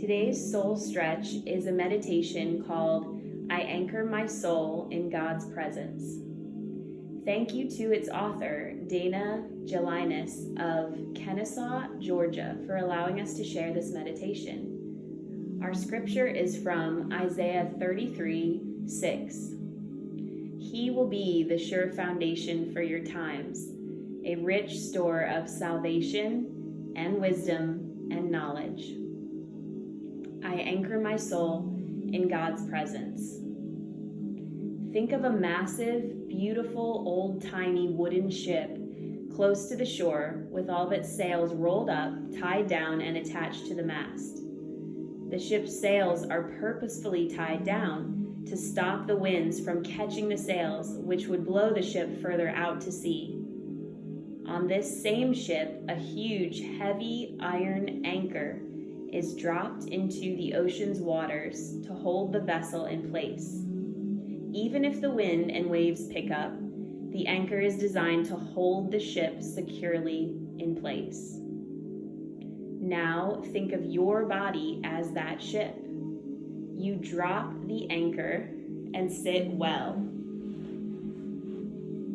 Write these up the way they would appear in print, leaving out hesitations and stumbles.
Today's soul stretch is a meditation called I Anchor My Soul in God's Presence. Thank you to its author, Dana Gelinas of Kennesaw, Georgia, for allowing us to share this meditation. Our scripture is from Isaiah 33:6. He will be the sure foundation for your times, a rich store of salvation and wisdom and knowledge. I anchor my soul in God's presence. Think of a massive, beautiful, old-timey wooden ship close to the shore with all of its sails rolled up, tied down, and attached to the mast. The ship's sails are purposefully tied down to stop the winds from catching the sails, which would blow the ship further out to sea. On this same ship, a huge, heavy iron anchor is dropped into the ocean's waters to hold the vessel in place. Even if the wind and waves pick up, the anchor is designed to hold the ship securely in place. Now think of your body as that ship. You drop the anchor and sit well.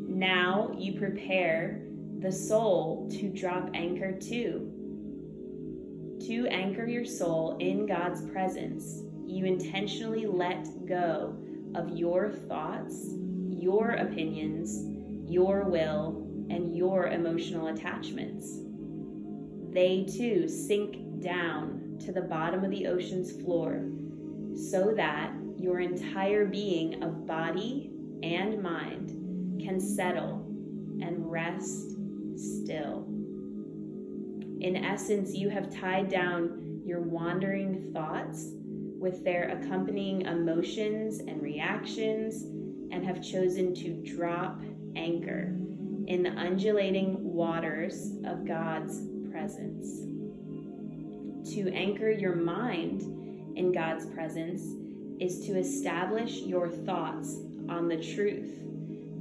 Now you prepare the soul to drop anchor too. To anchor your soul in God's presence, you intentionally let go of your thoughts, your opinions, your will, and your emotional attachments. They too sink down to the bottom of the ocean's floor so that your entire being of body and mind can settle and rest still. In essence, you have tied down your wandering thoughts with their accompanying emotions and reactions and have chosen to drop anchor in the undulating waters of God's presence. To anchor your mind in God's presence is to establish your thoughts on the truth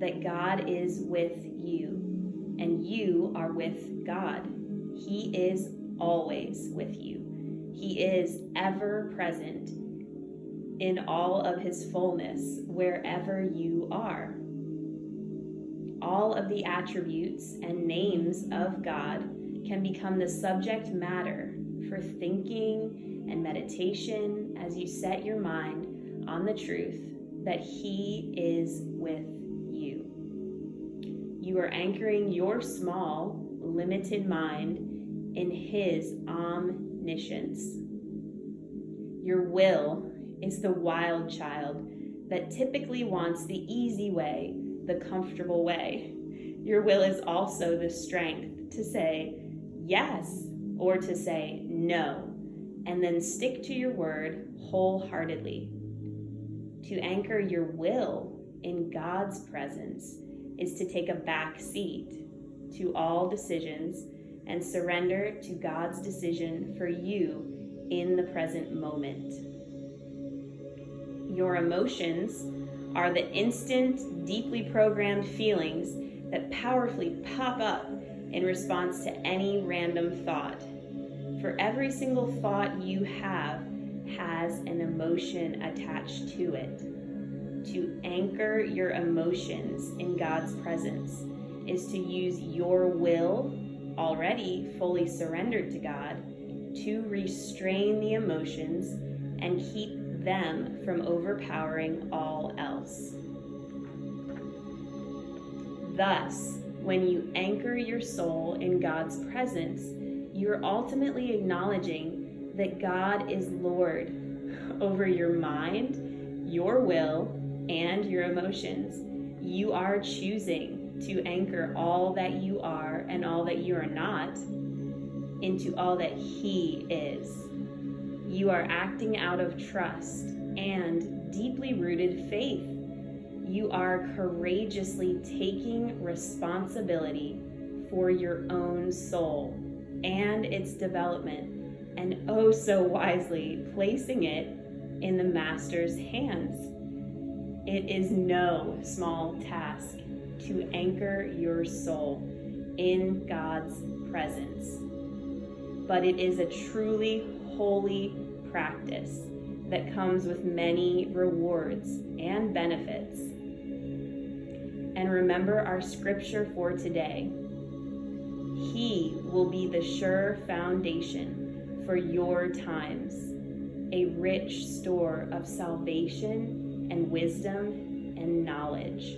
that God is with you and you are with God. He is always with you. He is ever present in all of his fullness wherever you are. All of the attributes and names of God can become the subject matter for thinking and meditation as you set your mind on the truth that he is with you. You are anchoring your small, limited mind in his omniscience. Your will is the wild child that typically wants the easy way, the comfortable way. Your will is also the strength to say yes or to say no, and then stick to your word wholeheartedly. To anchor your will in God's presence is to take a back seat to all decisions and surrender to God's decision for you in the present moment. Your emotions are the instant, deeply programmed feelings that powerfully pop up in response to any random thought. For every single thought you have has an emotion attached to it. To anchor your emotions in God's presence is to use your will, already fully surrendered to God, to restrain the emotions and keep them from overpowering all else. Thus, when you anchor your soul in God's presence, you're ultimately acknowledging that God is Lord over your mind, your will, and your emotions. You are choosing to anchor all that you are and all that you are not into all that he is. You are acting out of trust and deeply rooted faith. You are courageously taking responsibility for your own soul and its development, and oh so wisely placing it in the Master's hands. It is no small task to anchor your soul in God's presence, but it is a truly holy practice that comes with many rewards and benefits. And remember our scripture for today. He will be the sure foundation for your times, a rich store of salvation and wisdom and knowledge.